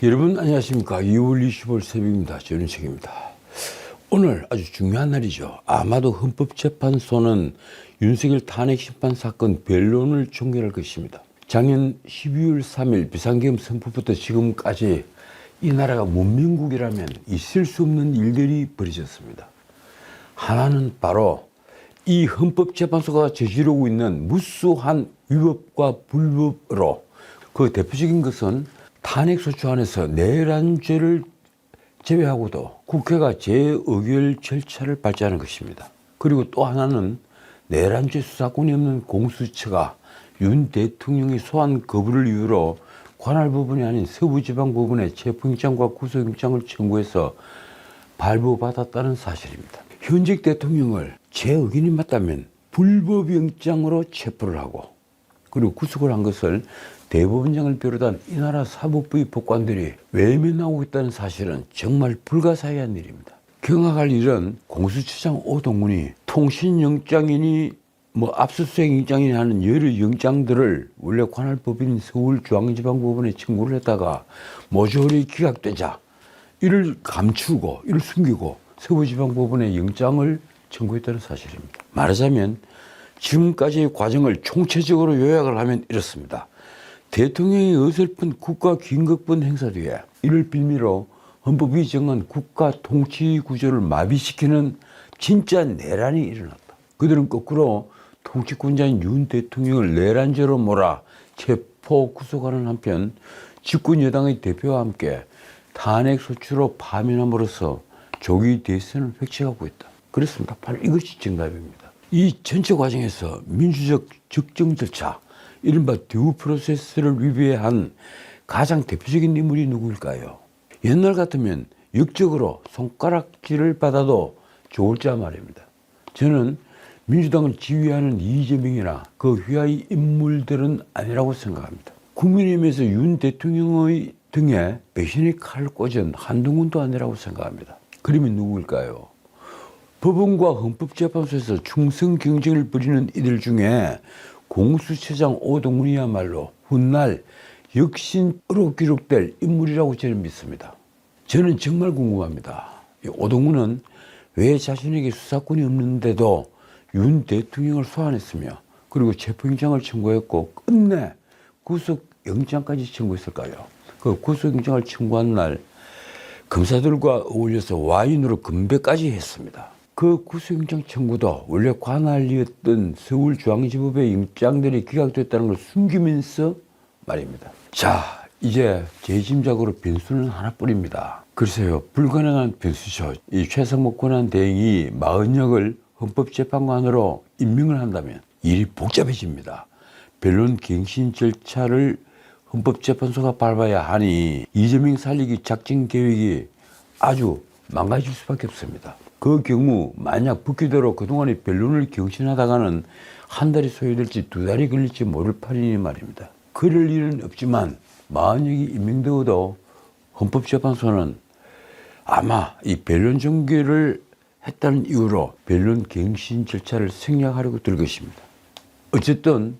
여러분 안녕하십니까. 2월 25일 새벽입니다. 전윤책입니다. 오늘 아주 중요한 날이죠. 아마도 헌법재판소는 윤석열 탄핵심판 사건 변론을 종결할 것입니다. 작년 12월 3일 비상계엄 선포부터 지금까지 이 나라가 문명국이라면 있을 수 없는 일들이 벌어졌습니다. 하나는 바로 이 헌법재판소가 저지르고 있는 무수한 위법과 불법으로, 그 대표적인 것은 탄핵소추 안에서 내란죄를 제외하고도 국회가 재의결 절차를 밟자는 것입니다. 그리고 또 하나는 내란죄 수사권이 없는 공수처가 윤 대통령의 소환 거부를 이유로 관할 법원이 아닌 서부지방법원에 체포영장과 구속영장을 청구해서 발부받았다는 사실입니다. 현직 대통령을 제 의견이 맞다면 불법영장으로 체포를 하고 그리고 구속을 한 것을 대법원장을 비롯한 이 나라 사법부의 법관들이 외면하고 있다는 사실은 정말 불가사의한 일입니다. 경악할 일은 공수처장 오동훈이 통신영장이니 압수수색 영장이니 하는 여러 영장들을 원래 관할 법인인 서울중앙지방법원에 청구를 했다가 모조리 기각되자 이를 감추고 이를 숨기고 서부지방법원에 영장을 청구했다는 사실입니다. 말하자면 지금까지의 과정을 총체적으로 요약을 하면 이렇습니다. 대통령이 어설픈 국가긴급권 행사 뒤에 이를 빌미로 헌법이 정한 국가 통치 구조를 마비시키는 진짜 내란이 일어났다. 그들은 거꾸로 통치권자인 윤 대통령을 내란죄로 몰아 체포 구속하는 한편 집권 여당의 대표와 함께 탄핵소추로 파면함으로써 조기 대선을 획책하고 있다. 그렇습니다. 바로 이것이 정답입니다. 이 전체 과정에서 민주적 적정 절차, 이른바 듀 프로세스를 위배한 가장 대표적인 인물이 누구일까요? 옛날 같으면 역적으로 손가락질을 받아도 좋을 자 말입니다. 저는 민주당을 지휘하는 이재명이나 그 휘하의 인물들은 아니라고 생각합니다. 국민의힘에서 윤 대통령의 등에 배신의 칼을 꽂은 한동훈도 아니라고 생각합니다. 그러면 누구일까요? 법원과 헌법재판소에서 충성 경쟁을 벌이는 이들 중에 공수처장 오동훈이야말로 훗날 역신으로 기록될 인물이라고 저는 믿습니다. 저는 정말 궁금합니다. 오동훈은 왜 자신에게 수사권이 없는데도 윤 대통령을 소환했으며 그리고 체포영장을 청구했고 끝내 구속영장까지 청구했을까요? 그 구속영장을 청구한 날 검사들과 어울려서 와인으로 건배까지 했습니다. 그 구속영장 청구도 원래 관할이었던 서울중앙지법의 영장들이 기각됐다는 걸 숨기면서 말입니다. 자, 이제 제 짐작으로 변수는 하나뿐입니다. 글쎄요, 불가능한 변수죠. 이 최상목 권한대행이 마은혁을 헌법재판관으로 임명을 한다면 일이 복잡해집니다. 변론 갱신 절차를 헌법재판소가 밟아야 하니 이재명 살리기 작전 계획이 아주 망가질 수밖에 없습니다. 그 경우 만약 붙기대로 그동안의 변론을 경신하다가는 한 달이 소요될지 두 달이 걸릴지 모를 판이니 말입니다. 그럴 일은 없지만 마은혁이 임명되어도 헌법재판소는 아마 이 변론 종결을 했다는 이유로 변론 갱신 절차를 생략하려고 들 것입니다. 어쨌든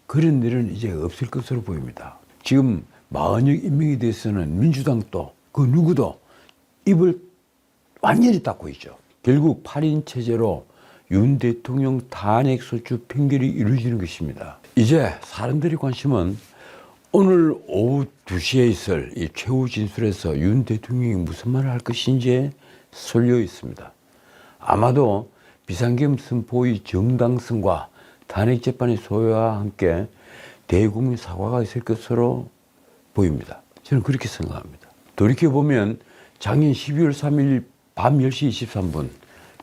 그런 일은 이제 없을 것으로 보입니다. 지금 마은혁 임명에 대해서는 민주당도 그 누구도 입을 완전히 닫고 있죠. 결국 8인 체제로 윤 대통령 탄핵소추 판결이 이루어지는 것입니다. 이제 사람들의 관심은 오늘 오후 2시에 있을 이 최후 진술에서 윤 대통령이 무슨 말을 할 것인지에 쏠려 있습니다. 아마도 비상계엄 선포의 정당성과 탄핵재판의 소요와 함께 대국민 사과가 있을 것으로 보입니다. 저는 그렇게 생각합니다. 돌이켜보면 작년 12월 3일 밤 10시 23분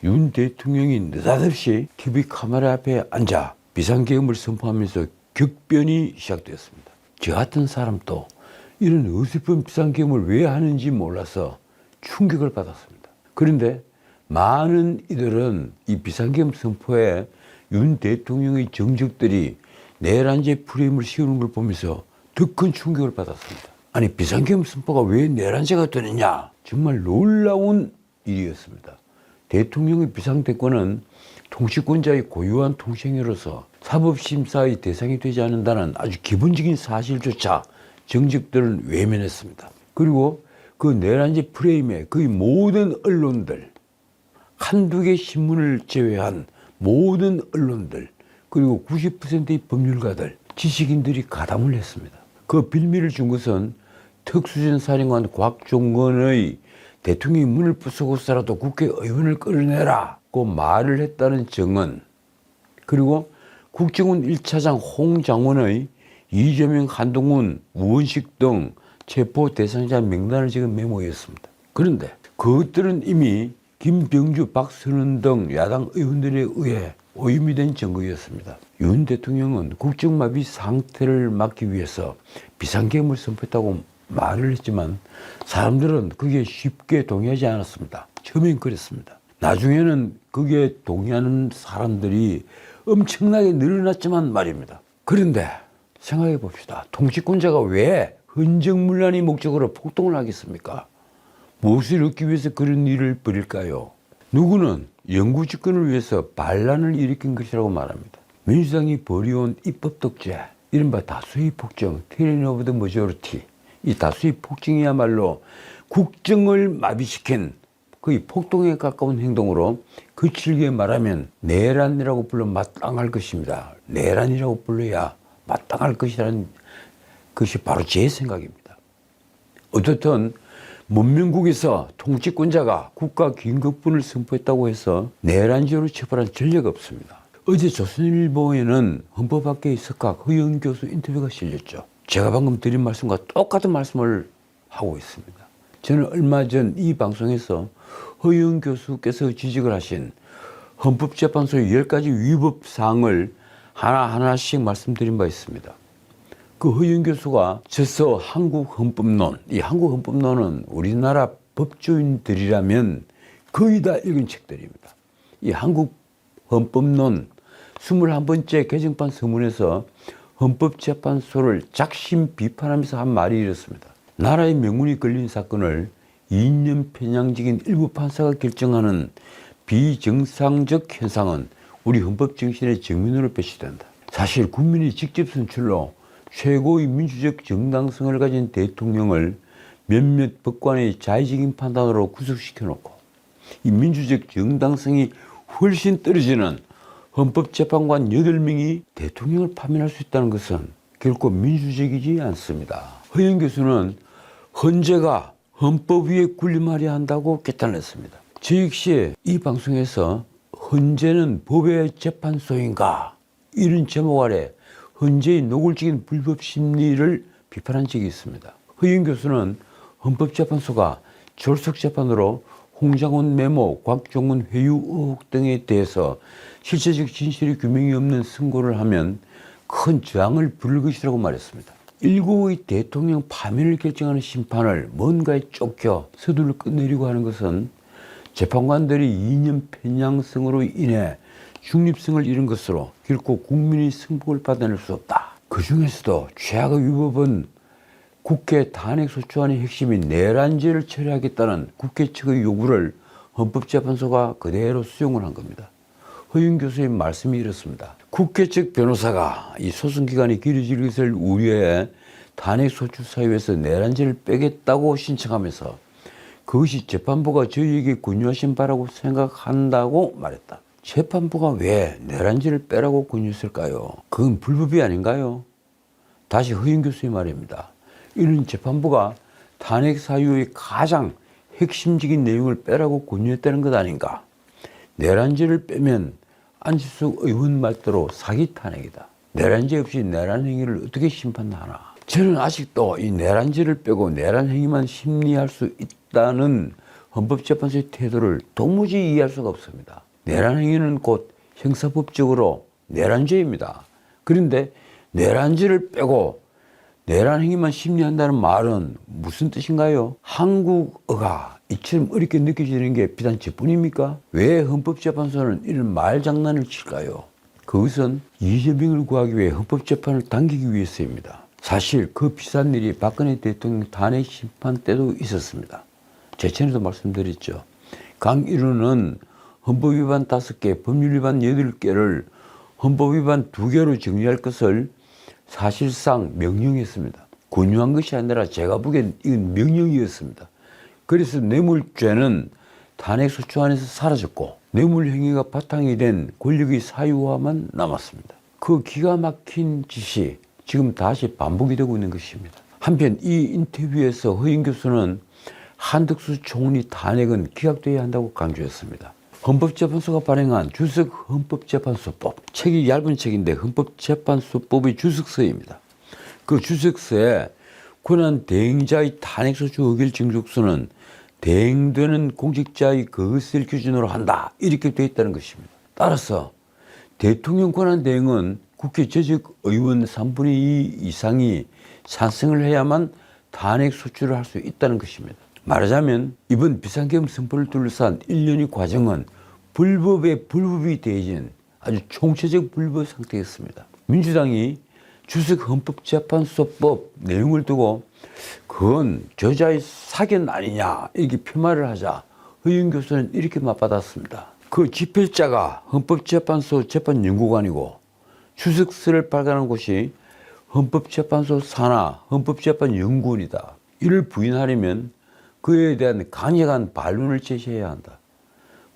윤 대통령이 느닷없이 TV 카메라 앞에 앉아 비상계엄을 선포하면서 격변이 시작되었습니다. 저 같은 사람도 이런 어설픈 비상계엄을 왜 하는지 몰라서 충격을 받았습니다. 그런데 많은 이들은 이 비상계엄 선포에 윤 대통령의 정적들이 내란죄 프레임을 씌우는 걸 보면서 더 큰 충격을 받았습니다. 아니, 비상계엄 선포가 왜 내란죄가 되느냐? 정말 놀라운 일이었습니다. 대통령의 비상대권은 통치권자의 고유한 통치행위로서 사법심사의 대상이 되지 않는다는 아주 기본적인 사실조차 정적들은 외면했습니다. 그리고 그 내란지 프레임에 거의 모든 언론들, 한두 개 신문을 제외한 모든 언론들, 그리고 90%의 법률가들, 지식인들이 가담을 했습니다. 그 빌미를 준 것은 특수전 사령관 곽종건의 대통령이 문을 부수고서라도 국회의원을 끌어내라고 말을 했다는 증언, 그리고 국정원 1차장 홍장원의 이재명, 한동훈, 우원식 등 체포 대상자 명단을 지금 메모했습니다. 그런데 그것들은 이미 김병주, 박선원 등 야당 의원들에 의해 오염이 된 증거였습니다. 윤 대통령은 국정마비 상태를 막기 위해서 비상계엄을 선포했다고 말을 했지만 사람들은 그게 쉽게 동의하지 않았습니다. 처음엔 그랬습니다. 나중에는 그게 동의하는 사람들이 엄청나게 늘어났지만 말입니다. 그런데 생각해 봅시다. 통치권자가 왜 헌정문란의 목적으로 폭동을 하겠습니까? 무엇을 얻기 위해서 그런 일을 벌일까요? 누구는 영구 집권을 위해서 반란을 일으킨 것이라고 말합니다. 민주당이 벌여온 입법 독재, 이른바 다수의 폭정, tyranny of the majority, 이 다수의 폭정이야말로 국정을 마비시킨 거의 폭동에 가까운 행동으로 거칠게 말하면 내란이라고 불러 마땅할 것입니다. 내란이라고 불러야 마땅할 것이라는 것이 바로 제 생각입니다. 어떻든 문명국에서 통치권자가 국가 긴급분을 선포했다고 해서 내란죄로 처벌한 전례가 없습니다. 어제 조선일보에는 헌법학계의 석학 허영 교수 인터뷰가 실렸죠. 제가 방금 드린 말씀과 똑같은 말씀을 하고 있습니다. 저는 얼마 전 이 방송에서 허영 교수께서 지적을 하신 헌법재판소의 10가지 위법사항을 하나하나씩 말씀드린 바 있습니다. 그 허영 교수가 저서 한국헌법론, 이 한국헌법론은 우리나라 법조인들이라면 거의 다 읽은 책들입니다. 이 한국헌법론 21번째 개정판 서문에서 헌법재판소를 작심 비판하면서 한 말이 이렇습니다. 나라의 명운이 걸린 사건을 이념 편향적인 일부 판사가 결정하는 비정상적 현상은 우리 헌법 정신의 정면으로 배치된다. 사실 국민이 직접 선출로 최고의 민주적 정당성을 가진 대통령을 몇몇 법관의 자의적인 판단으로 구속시켜 놓고 이 민주적 정당성이 훨씬 떨어지는 헌법재판관 8명이 대통령을 파면할 수 있다는 것은 결코 민주적이지 않습니다. 허영 교수는 헌재가 헌법 위에 군림하려 한다고 개탄했습니다. 저 역시 이 방송에서 헌재는 법의 재판소인가? 이런 제목 아래 헌재의 노골적인 불법 심리를 비판한 적이 있습니다. 허영 교수는 헌법재판소가 졸속재판으로 홍장원 메모, 곽종원 회유 의혹 등에 대해서 실체적 진실의 규명이 없는 선고를 하면 큰 저항을 부를 것이라고 말했습니다. 일국의 대통령 파면을 결정하는 심판을 뭔가에 쫓겨 서둘러 끝내려고 하는 것은 재판관들이 이념 편향성으로 인해 중립성을 잃은 것으로 결코 국민의 승복을 받아낼 수 없다. 그 중에서도 최악의 위법은 국회 탄핵소추안의 핵심인 내란죄를 처리하겠다는 국회 측의 요구를 헌법재판소가 그대로 수용을 한 겁니다. 허영 교수의 말씀이 이렇습니다. 국회 측 변호사가 이 소송기간이 길어질 것을 우려해 탄핵소추 사유에서 내란죄를 빼겠다고 신청하면서 그것이 재판부가 저희에게 권유하신 바라고 생각한다고 말했다. 재판부가 왜 내란죄를 빼라고 권유했을까요? 그건 불법이 아닌가요? 다시 허영 교수의 말입니다. 이런 재판부가 탄핵 사유의 가장 핵심적인 내용을 빼라고 권유했다는 것 아닌가? 내란죄를 빼면 안철수 의원 말대로 사기 탄핵이다. 내란죄 없이 내란 행위를 어떻게 심판하나? 저는 아직도 이 내란죄를 빼고 내란 행위만 심리할 수 있다는 헌법재판소의 태도를 도무지 이해할 수가 없습니다. 내란 행위는 곧 형사법적으로 내란죄입니다. 그런데 내란죄를 빼고 내란 행위만 심리한다는 말은 무슨 뜻인가요? 한국어가 이처럼 어렵게 느껴지는 게 비단 저뿐입니까? 왜 헌법재판소는 이런 말장난을 칠까요? 그것은 이재명을 구하기 위해 헌법재판을 당기기 위해서입니다. 사실 그 비싼 일이 박근혜 대통령 탄핵 심판 때도 있었습니다. 제 채널에도 말씀드렸죠. 강일호는 헌법 위반 5개, 법률 위반 8개를 헌법 위반 2개로 정리할 것을 사실상 명령했습니다. 권유한 것이 아니라 제가 보기엔 이건 명령이었습니다. 그래서 뇌물죄는 탄핵소추 안에서 사라졌고 뇌물 행위가 바탕이 된 권력의 사유화만 남았습니다. 그 기가 막힌 짓이 지금 다시 반복이 되고 있는 것입니다. 한편 이 인터뷰에서 허인 교수는 한덕수 총리 탄핵은 기각돼야 한다고 강조했습니다. 헌법재판소가 발행한 주석 헌법재판소법, 책이 얇은 책인데 헌법재판소법의 주석서입니다. 그 주석서에 권한 대행자의 탄핵소추 의결 징속서는 대행되는 공직자의 그것을 기준으로 한다, 이렇게 되어 있다는 것입니다. 따라서 대통령 권한 대행은 국회 재적 의원 3분의 2 이상이 찬성을 해야만 탄핵 소추를 할 수 있다는 것입니다. 말하자면 이번 비상계엄 선포를 둘러싼 일련의 과정은 불법의 불법이 대해진 아주 총체적 불법 상태였습니다. 민주당이 주석 헌법재판소법 내용을 두고 그건 저자의 사견 아니냐 이렇게 폄하를 하자 허인 교수는 이렇게 맞받았습니다. 그 집필자가 헌법재판소 재판연구관이고 주석서를 발간한 곳이 헌법재판소 산하 헌법재판연구원이다. 이를 부인하려면 그에 대한 강력한 반론을 제시해야 한다.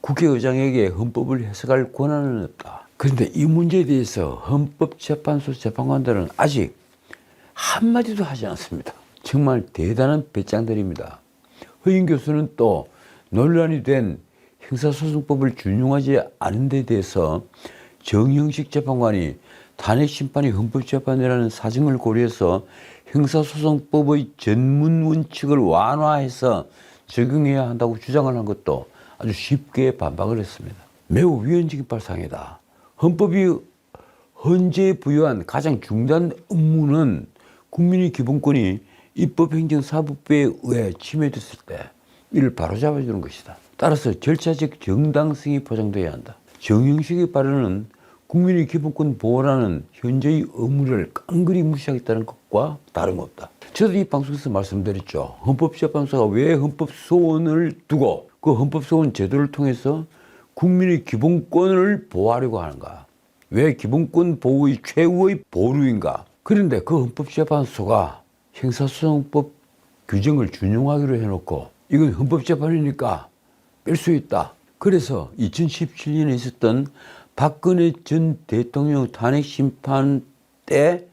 국회의장에게 헌법을 해석할 권한은 없다. 그런데 이 문제에 대해서 헌법재판소 재판관들은 아직 한마디도 하지 않습니다. 정말 대단한 배짱들입니다. 허인 교수는 또 논란이 된 형사소송법을 준용하지 않은 데 대해서 정형식 재판관이 탄핵심판이 헌법재판이라는 사정을 고려해서 형사소송법의 전문 원칙을 완화해서 적용해야 한다고 주장을 한 것도 아주 쉽게 반박을 했습니다. 매우 위헌적인 발상이다. 헌법이 헌재에 부여한 가장 중대한 업무는 국민의 기본권이 입법행정사법부에 의해 침해됐을 때 이를 바로잡아주는 것이다. 따라서 절차적 정당성이 보장돼야 한다. 정형식의 발언은 국민의 기본권 보호라는 현재의 의무를 깡그리 무시하겠다는 것과 다름없다. 저도 이 방송에서 말씀드렸죠. 헌법재판소가 왜 헌법소원을 두고 그 헌법소원 제도를 통해서 국민의 기본권을 보호하려고 하는가? 왜 기본권 보호의 최후의 보루인가? 그런데 그 헌법재판소가 형사소송법 규정을 준용하기로 해놓고 이건 헌법재판이니까 뺄 수 있다. 그래서 2017년에 있었던 박근혜 전 대통령 탄핵심판 때의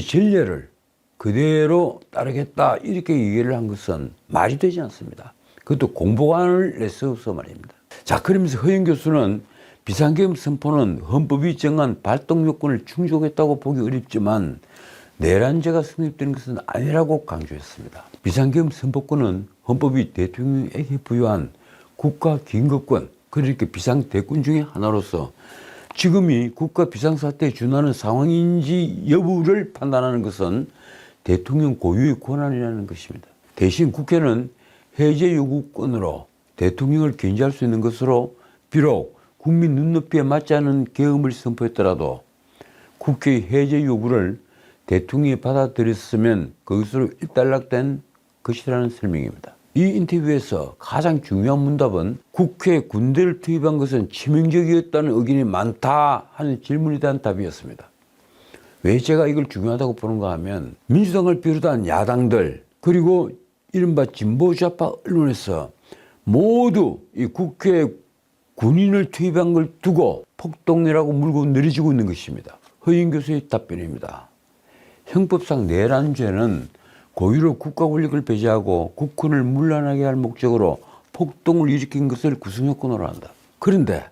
전례를 그대로 따르겠다 이렇게 얘기를 한 것은 말이 되지 않습니다. 그것도 공보관을 내세워서 말입니다. 자, 그러면서 허인 교수는 비상계엄 선포는 헌법이 정한 발동 요건을 충족했다고 보기 어렵지만 내란죄가 성립되는 것은 아니라고 강조했습니다. 비상계엄 선포권은 헌법이 대통령에게 부여한 국가 긴급권, 그러니까 비상대권 중에 하나로서 지금이 국가 비상사태에 준하는 상황인지 여부를 판단하는 것은 대통령 고유의 권한이라는 것입니다. 대신 국회는 해제 요구권으로 대통령을 견제할 수 있는 것으로 비록 국민 눈높이에 맞지 않은 계엄을 선포했더라도 국회의 해제 요구를 대통령이 받아들였으면 그것으로 일단락된 것이라는 설명입니다. 이 인터뷰에서 가장 중요한 문답은 국회에 군대를 투입한 것은 치명적이었다는 의견이 많다 하는 질문에 대한 답이었습니다. 왜 제가 이걸 중요하다고 보는가 하면 민주당을 비롯한 야당들 그리고 이른바 진보좌파 언론에서 모두 이 국회에 군인을 투입한 걸 두고 폭동이라고 물고 늘어지고 있는 것입니다. 허인 교수의 답변입니다. 형법상 내란죄는 고의로 국가 권력을 배제하고 국군을 문란하게 할 목적으로 폭동을 일으킨 것을 구성요건으로 한다. 그런데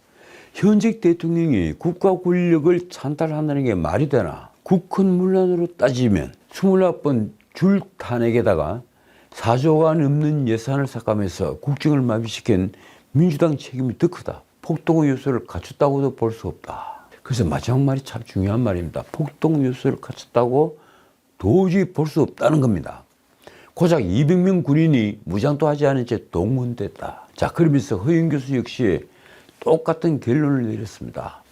현직 대통령이 국가 권력을 찬탈한다는 게 말이 되나? 국군 문란으로 따지면 29번 줄 탄핵에다가 4조가 넘는 예산을 삭감해서 국정을 마비시킨 민주당 책임이 더 크다. 폭동 요소를 갖췄다고도 볼 수 없다. 그래서 마지막 말이 참 중요한 말입니다. 폭동 요소를 갖췄다고 도저히 볼 수 없다는 겁니다. 고작 200명 군인이 무장도 하지 않은 채 동원됐다. 자, 그러면서 허인 교수 역시 똑같은 결론을 내렸습니다.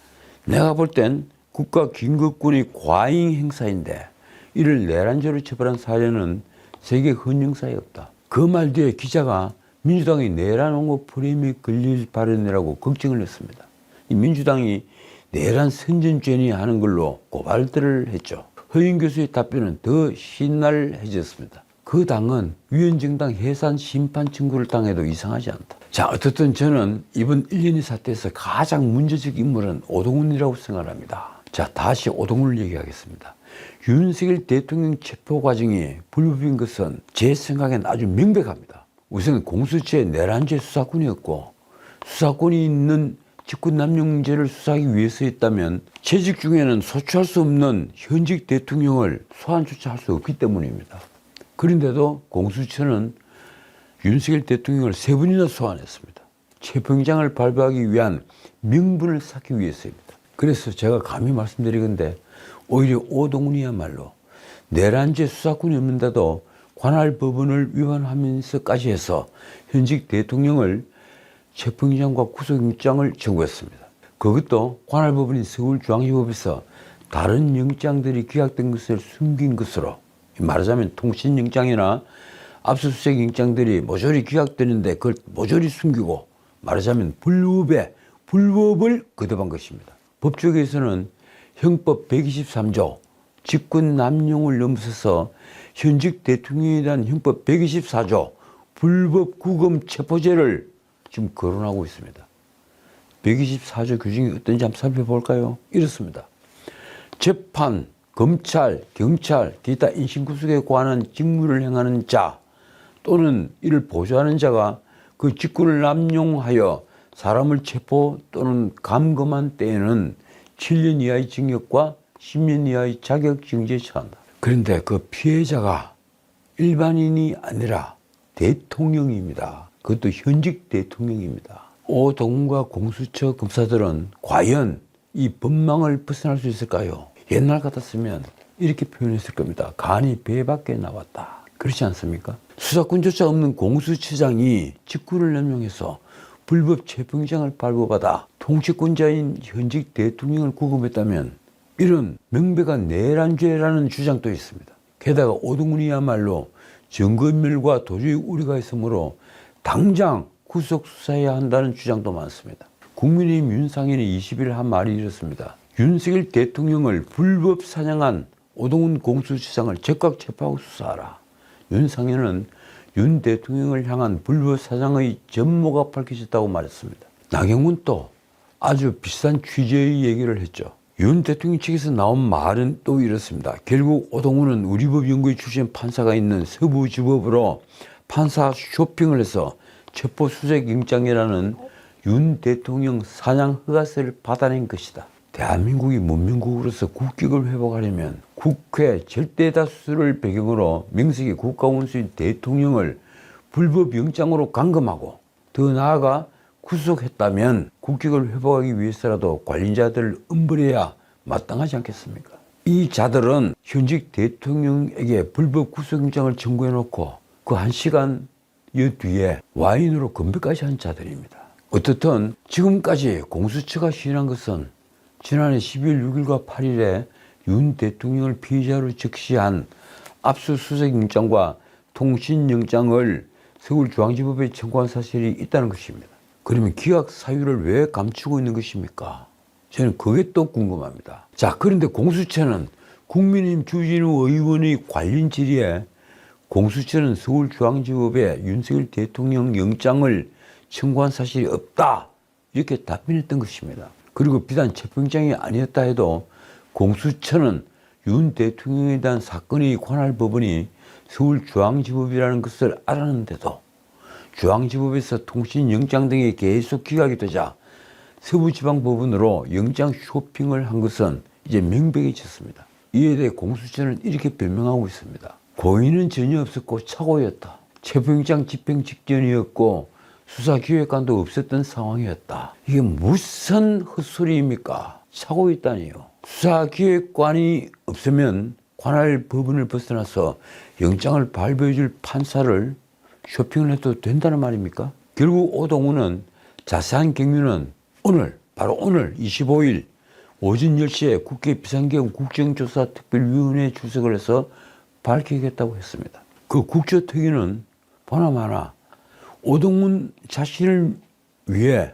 내가 볼 땐 국가 긴급군의 과잉 행사인데 이를 내란죄로 처벌한 사례는 세계 헌정사에 없다. 그 말 뒤에 기자가 민주당이 내란 옹호 프레임에 걸릴 발언이라고 걱정을 했습니다. 이 민주당이 내란 선전죄니 하는 걸로 고발들을 했죠. 허인 교수의 답변은 더 신랄해졌습니다. 그 당은 위원정당 해산 심판 청구를 당해도 이상하지 않다. 자, 어쨌든 저는 이번 1년의 사태에서 가장 문제적 인물은 오동훈이라고 생각합니다. 자, 다시 오동훈을 얘기하겠습니다. 윤석열 대통령 체포 과정이 불법인 것은 제 생각엔 아주 명백합니다. 우선 공수처의 내란죄 수사권이었고, 수사권이 있는 직권남용죄를 수사하기 위해서였다면 재직 중에는 소추할 수 없는 현직 대통령을 소환조차 할 수 없기 때문입니다. 그런데도 공수처는 윤석열 대통령을 3번이나 소환했습니다. 체포영장을 발부하기 위한 명분을 쌓기 위해서입니다. 그래서 제가 감히 말씀드리건대 오히려 오동훈이야말로 내란죄 수사권이 없는데도 관할 법원을 위반하면서까지 해서 현직 대통령을 체포영장과 구속영장을 청구했습니다. 그것도 관할 법원인 서울중앙지법에서 다른 영장들이 기각된 것을 숨긴 것으로, 말하자면 통신영장이나 압수수색 영장들이 모조리 기각되는데 그걸 모조리 숨기고, 말하자면 불법을 거듭한 것입니다. 법조계에서는 형법 123조 직권남용을 넘어서서 현직 대통령에 대한 형법 124조 불법 구금 체포죄를 지금 거론하고 있습니다. 124조 규정이 어떤지 한번 살펴볼까요? 이렇습니다. 재판, 검찰, 경찰, 기타 인신구속에 관한 직무를 행하는 자 또는 이를 보조하는 자가 그 직권을 남용하여 사람을 체포 또는 감금한 때에는 7년 이하의 징역과 10년 이하의 자격정지에 처한다. 그런데 그 피해자가 일반인이 아니라 대통령입니다. 그것도 현직 대통령입니다. 오동훈과 공수처 검사들은 과연 이 법망을 벗어날 수 있을까요? 옛날 같았으면 이렇게 표현했을 겁니다. 간이 배 밖에 나왔다. 그렇지 않습니까? 수사권조차 없는 공수처장이 직권을 남용해서 불법 체포영장을 발부받아 통치권자인 현직 대통령을 구금했다면 이런 명백한 내란죄라는 주장도 있습니다. 게다가 오동훈이야말로 증거인멸과 도주의 우려가 있으므로 당장 구속수사해야 한다는 주장도 많습니다. 국민의힘 윤상현이 20일 한 말이 이렇습니다. 윤석열 대통령을 불법 사냥한 오동훈 공수처장을 즉각 체포하고 수사하라. 윤상현은 윤 대통령을 향한 불법 사냥의 전모가 밝혀졌다고 말했습니다. 나경원도 아주 비슷한 취지의 얘기를 했죠. 윤 대통령 측에서 나온 말은 또 이렇습니다. 결국 오동훈은 우리법 연구에 출신 판사가 있는 서부지법으로 판사 쇼핑을 해서 체포수색 영장이라는 윤 대통령 사냥 허가서를 받아낸 것이다. 대한민국이 문명국으로서 국격을 회복하려면 국회 절대다수를 배경으로 명색이 국가원수인 대통령을 불법 영장으로 감금하고 더 나아가 구속했다면 국격을 회복하기 위해서라도 관련자들을 엄벌해야 마땅하지 않겠습니까? 이 자들은 현직 대통령에게 불법 구속영장을 청구해놓고 그 1시간 뒤에 와인으로 건배까지 한 자들입니다. 어떻든 지금까지 공수처가 시인한 것은 지난해 12월 6일과 8일에 윤 대통령을 피의자로 적시한 압수수색 영장과 통신영장을 서울중앙지법에 청구한 사실이 있다는 것입니다. 그러면 기각 사유를 왜 감추고 있는 것입니까? 저는 그게 또 궁금합니다. 자, 그런데 공수처는 국민의힘 주진우 의원의 관련 질의에 공수처는 서울중앙지법에 윤석열 대통령 영장을 청구한 사실이 없다, 이렇게 답변했던 것입니다. 그리고 비단 체포영장이 아니었다 해도 공수처는 윤 대통령에 대한 사건의 관할 법원이 서울중앙지법이라는 것을 알았는데도 중앙지법에서 통신영장 등이 계속 기각이 되자 서부지방법원으로 영장 쇼핑을 한 것은 이제 명백해졌습니다. 이에 대해 공수처는 이렇게 변명하고 있습니다. 고의는 전혀 없었고 착오였다. 체포영장 집행 직전이었고 수사기획관도 없었던 상황이었다. 이게 무슨 헛소리입니까? 착오였다니요. 수사기획관이 없으면 관할 법원을 벗어나서 영장을 발부해줄 판사를 쇼핑을 해도 된다는 말입니까? 결국 오동훈은 자세한 경위는 바로 오늘 25일 오전 10시에 국회 비상계엄 국정조사특별위원회에 출석을 해서 밝히겠다고 했습니다. 그 국조특위는 보나마나 오동훈 자신을 위해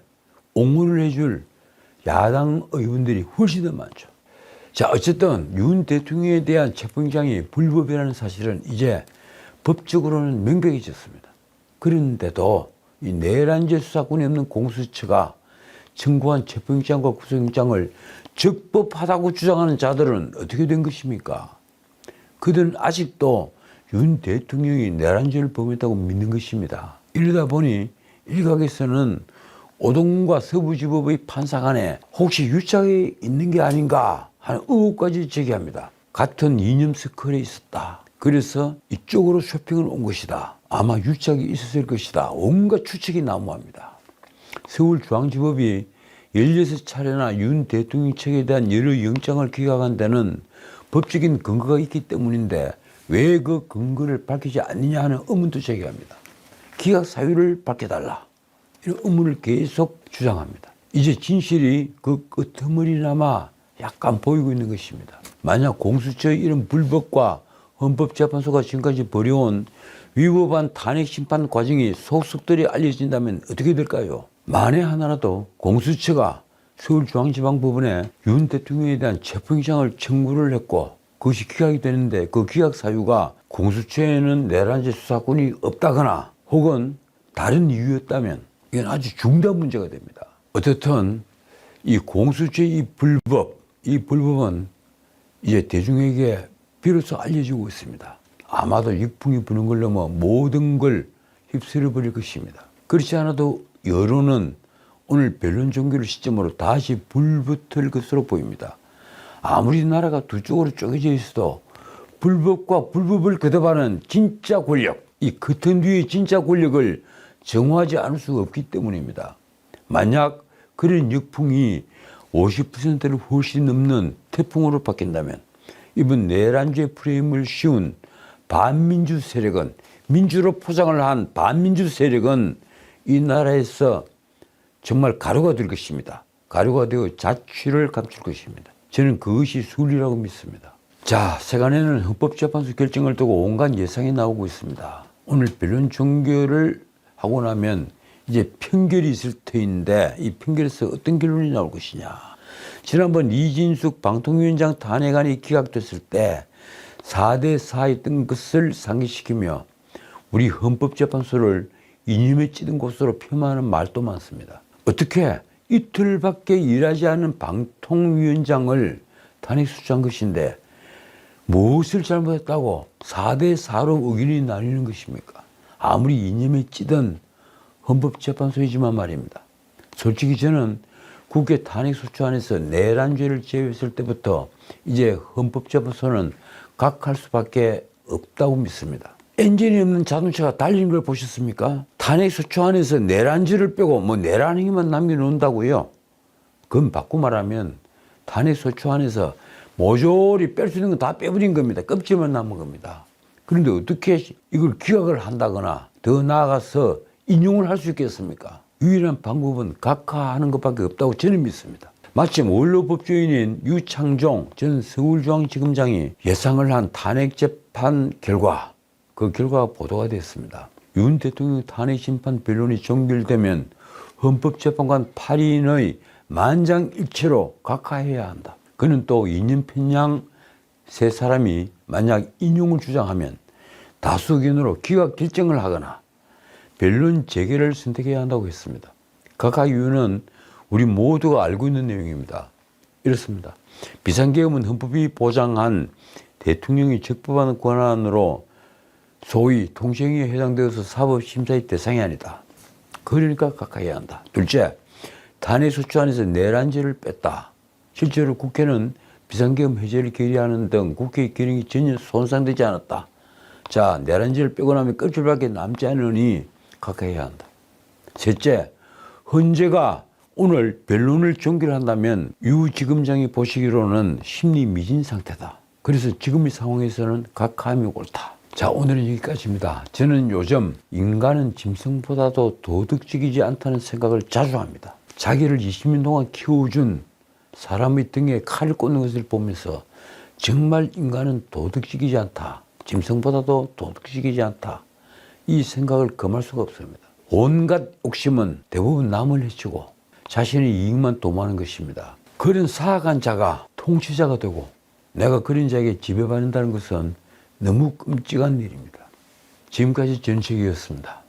옹호를 해줄 야당 의원들이 훨씬 더 많죠. 자, 어쨌든 윤 대통령에 대한 체포영장이 불법이라는 사실은 이제 법적으로는 명백해졌습니다. 그런데도 이 내란죄 수사권이 없는 공수처가 청구한 체포영장과 구속영장을 적법하다고 주장하는 자들은 어떻게 된 것입니까? 그들은 아직도 윤 대통령이 내란죄를 범했다고 믿는 것입니다. 이러다 보니 일각에서는 오동과 서부지법의 판사 간에 혹시 유착이 있는 게 아닌가 하는 의혹까지 제기합니다. 같은 이념 서클에 있었다. 그래서 이쪽으로 쇼핑을 온 것이다. 아마 유착이 있었을 것이다. 온갖 추측이 난무합니다. 서울중앙지법이 16차례나 윤 대통령 측에 대한 여러 영장을 기각한 데는 법적인 근거가 있기 때문인데 왜 그 근거를 밝히지 않느냐 하는 의문도 제기합니다. 기각 사유를 밝혀달라. 이런 의문을 계속 주장합니다. 이제 진실이 그 끄트머리나마 약간 보이고 있는 것입니다. 만약 공수처의 이런 불법과 헌법재판소가 지금까지 벌여온 위법한 탄핵심판 과정이 속속들이 알려진다면 어떻게 될까요? 만에 하나라도 공수처가 서울중앙지방법원에 윤 대통령에 대한 체포영장을 청구를 했고 그것이 기각이 되는데 그 기각 사유가 공수처에는 내란죄 수사권이 없다거나 혹은 다른 이유였다면 이건 아주 중대한 문제가 됩니다. 어쨌든 이 공수처의 이 불법은 이제 대중에게 비로소 알려지고 있습니다. 아마도 육풍이 부는 걸 넘어 모든 걸 휩쓸어 버릴 것입니다. 그렇지 않아도 여론은 오늘 변론 종결을 시점으로 다시 불붙을 것으로 보입니다. 아무리 나라가 두 쪽으로 쪼개져 있어도 불법과 불법을 거듭하는 진짜 권력, 이 커튼 뒤의 진짜 권력을 정화하지 않을 수가 없기 때문입니다. 만약 그런 역풍이 50%를 훨씬 넘는 태풍으로 바뀐다면 이번 내란죄 프레임을 씌운 반민주 세력은, 민주로 포장을 한 반민주 세력은 이 나라에서 정말 가루가 될 것입니다. 가루가 되어 자취를 감출 것입니다. 저는 그것이 순리라고 믿습니다. 자, 세간에는 헌법재판소 결정을 두고 온갖 예상이 나오고 있습니다. 오늘 변론 종결을 하고 나면 이제 판결이 있을 터인데 이 판결에서 어떤 결론이 나올 것이냐. 지난번 이진숙 방통위원장 탄핵안이 기각됐을 때 4대4였던 것을 상기시키며 우리 헌법재판소를 이념에 찌든 곳으로 폄하하는 말도 많습니다. 어떻게 이틀밖에 일하지 않은 방통위원장을 탄핵 수사한 것인데 무엇을 잘못했다고 4대4로 의견이 나뉘는 것입니까? 아무리 이념에 찌든 헌법재판소이지만 말입니다. 솔직히 저는 국회 탄핵소추안에서 내란죄를 제외했을 때부터 이제 헌법재판소는 각할 수밖에 없다고 믿습니다. 엔진이 없는 자동차가 달리는 걸 보셨습니까? 탄핵소추안에서 내란죄를 빼고 내란 행위만 남겨놓는다고요? 그건 바꿔 말하면 탄핵소추안에서 모조리 뺄 수 있는 건 다 빼버린 겁니다. 껍질만 남은 겁니다. 그런데 어떻게 이걸 기각을 한다거나 더 나아가서 인용을 할 수 있겠습니까? 유일한 방법은 각하하는 것밖에 없다고 저는 믿습니다. 마침 원로 법조인인 유창종 전 서울중앙지검장이 예상을 한 탄핵재판 결과, 그 결과가 보도가 됐습니다. 윤 대통령 탄핵심판 변론이 종결되면 헌법재판관 8인의 만장일치로 각하해야 한다. 그는 또 이념 편향 세 사람이 만약 인용을 주장하면 다수 의견으로 기각 결정을 하거나 변론 재개를 선택해야 한다고 했습니다. 각하 이유는 우리 모두가 알고 있는 내용입니다. 이렇습니다. 비상계엄은 헌법이 보장한 대통령이 적법한 권한으로 소위 통치행위에 해당되어서 사법심사의 대상이 아니다. 그러니까 각하해야 한다. 둘째, 탄핵소추안에서 내란죄를 뺐다. 실제로 국회는 비상계엄 해제를 결의하는 등 국회의 기능이 전혀 손상되지 않았다. 자, 내란죄를 빼고 나면 껍질밖에 남지 않으니 각하해야 한다. 셋째, 헌재가 오늘 변론을 종결한다면 유 지검장이 보시기로는 심리 미진 상태다. 그래서 지금 이 상황에서는 각하함이 옳다. 자, 오늘은 여기까지입니다. 저는 요즘 인간은 짐승보다도 도덕적이지 않다는 생각을 자주 합니다. 자기를 20년 동안 키워준 사람의 등에 칼을 꽂는 것을 보면서 정말 인간은 도덕적이지 않다. 짐승보다도 도덕적이지 않다. 이 생각을 금할 수가 없습니다. 온갖 욕심은 대부분 남을 해치고 자신의 이익만 도모하는 것입니다. 그런 사악한 자가 통치자가 되고 내가 그런 자에게 지배받는다는 것은 너무 끔찍한 일입니다. 지금까지 전책이었습니다.